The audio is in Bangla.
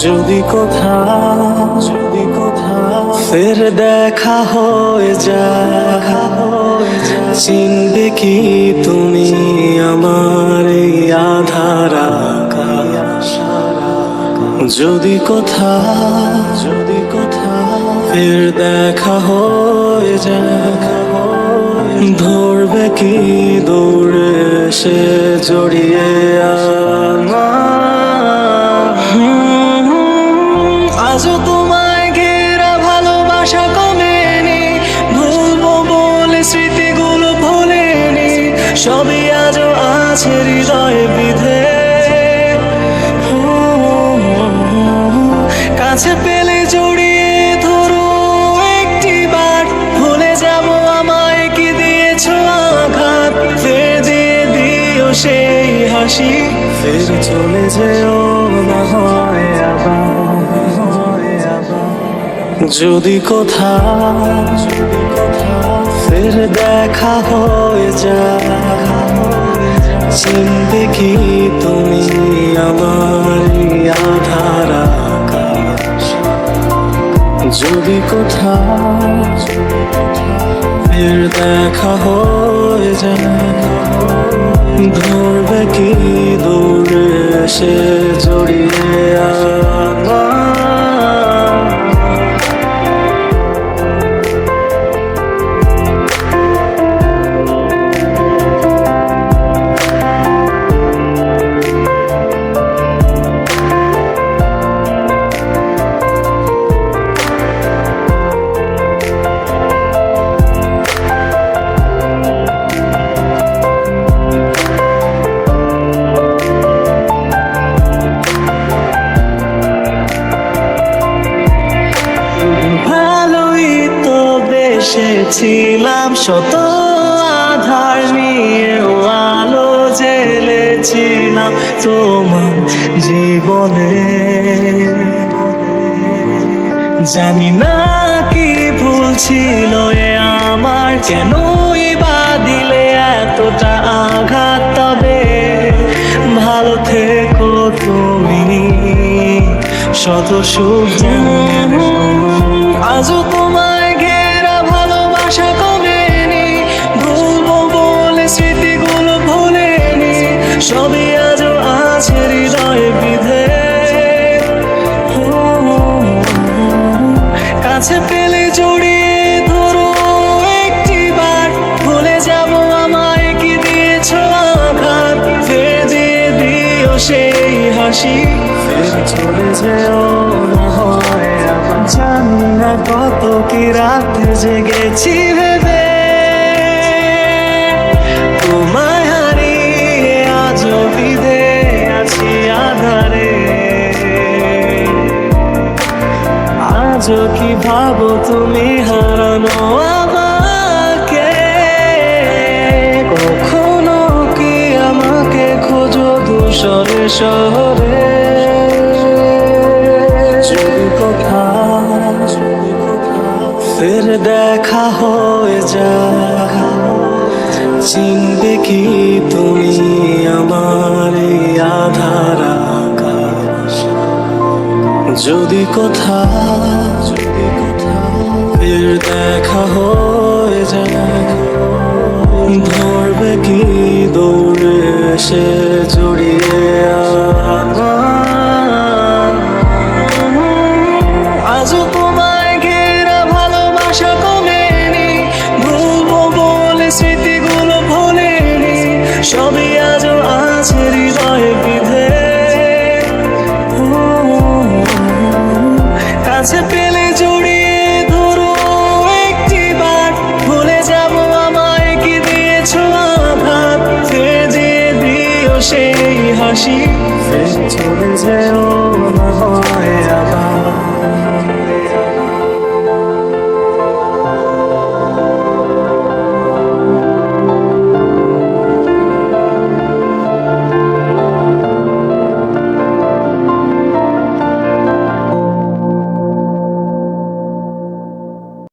যদি কোথাও ফের দেখা হয়ে যায়, চিনবে কি তুমি আমার এই আঁধার আকাশ? যদি কোথাও ফের দেখা হয়ে যায়, ধরবে কি দৌড়ে সে জড়িয়ে আজও তোমায় ঘেরা ভালোবাসা কমেনি, ভুলবো বলে স্মৃতিগুলো ভোলেনি, সবই আজও আছে হৃদয়ে বিধে। কাছে পেলে জড়িয়ে ধরো একটিবার, ভুলে যাবো আমায় কি দিয়েছো আঘাত, ফের দিয়ে দিও সেই হাসি, ফের চলে যেও না হয় আবার। যদি কোথাও ফের দেখা হয়ে যায়, চিনবে কি তুমি আমার আঁধার আকাশ? যদি কোথাও ফের দেখা হয়ে যায়, ধরবে কি দৌড়ে সে জড়িয়ে ছিলাম শত আধার নিয়েও আলো জ্বেলেছিলাম তোমার জীবনে। জানি না কি ভুল ছিল এ আমার, কেনই বা দিলে এতটা আঘাত, তবে ভালো থেকো তুমি, শত সুখ আজও তোমায় ঘেরা ভালোবাসা কমেনি, ভুলবো বলে স্মৃতিগুলো ভোলেনি, সবই আজও আছে হৃদয়ে বিধে। কাছে পেলে জড়িয়ে ধরো একটিবার, ভুলে যাবো আমায় কি দিয়েছো আঘাত, ফের দিয়ে দিও সেই হাসি, ফের চলে যেও না হয় আবার। জানি না কত কি রাতে জেগেছি ভেবে, তোমায় হারিয়ে আজও বিধে আছি আধারে। আজও কি ভাবো তুমি হারানো আমাকে, কখনো কি আমাকে খোঁজো ধূসরে শহরে? যদি কোথাও ফের দেখা হয়ে যায়, চিনবে কি তুমি আমার এই আঁধার আকাশ? যদি কোথাও ফের দেখা হয়ে যায়, ধরবে কি দৌড়ে সে জড়িয়ে আজও তোমায় ঘেরা ভালোবাসা কমেনি, ভুলবো বলে স্মৃতিগুলো ভোলেনি, সবই আজও আছে হৃদয়ে বিধে। কাছে পেলে জড়িয়ে ধরো একটিবার, ভুলে যাবো আমায় কি দিয়েছো আঘাত, ফের দিয়ে দিও সেই হাসি, ফের চলে যেও